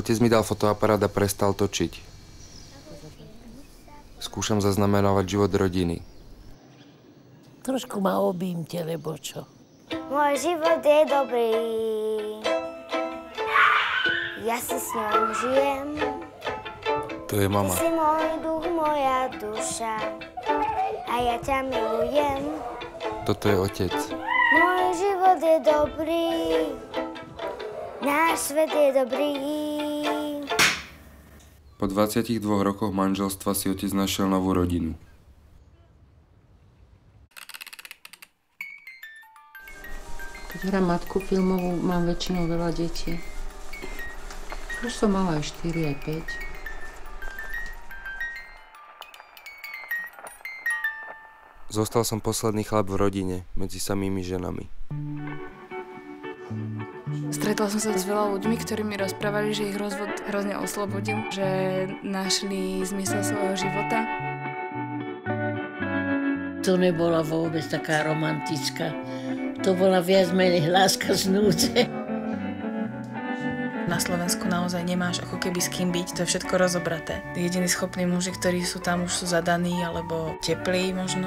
Otec mi dal fotoaparát a prestal točiť. Skúšam zaznamenávať život rodiny. Trošku ma objímte, lebo čo? Môj život je dobrý, ja si s ňou žijem. To je mama. Ty si môj duch, moja duša a ja ťa milujem. Toto je otec. Môj život je dobrý, náš svet je dobrý. Po 22 rokoch manželstva si otec našiel novú rodinu. Keď hrám matku filmovú, mám väčšinou veľa detí. Už som mala aj 4, aj 5. Zostal som posledný chlap v rodine, medzi samými ženami. Stretla som sa s veľa ľuďmi, ktorí mi rozprávali, že ich rozvod hrozne oslobodil, že našli zmysel svojho života. To nebola vôbec taká romantická. To bola viac menej láska z núdze. Na Slovensku naozaj nemáš ako keby s kým byť, to je všetko rozobraté. Jediní schopní muži, ktorí sú tam, už sú zadaní alebo teplí možno.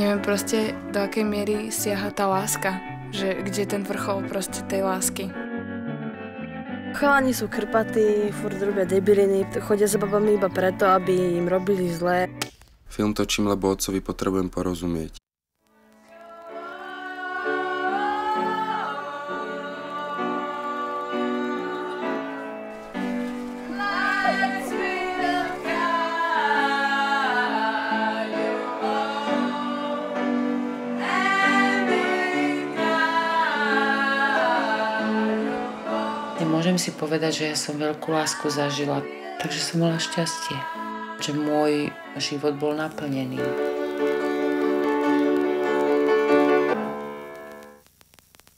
Neviem proste, do akej miery siaha tá láska, že kde je ten vrchol proste tej lásky. Chalani sú krpatí, furt robia debiliny, chodia za babami iba preto, aby im robili zlé. Film točím, lebo otcovi potrebujem porozumieť. Môžem si povedať, že ja som veľkú lásku zažila, takže som mala šťastie, že môj život bol naplnený.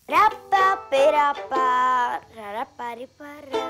Rapa, pirapa, rarapa, ripara.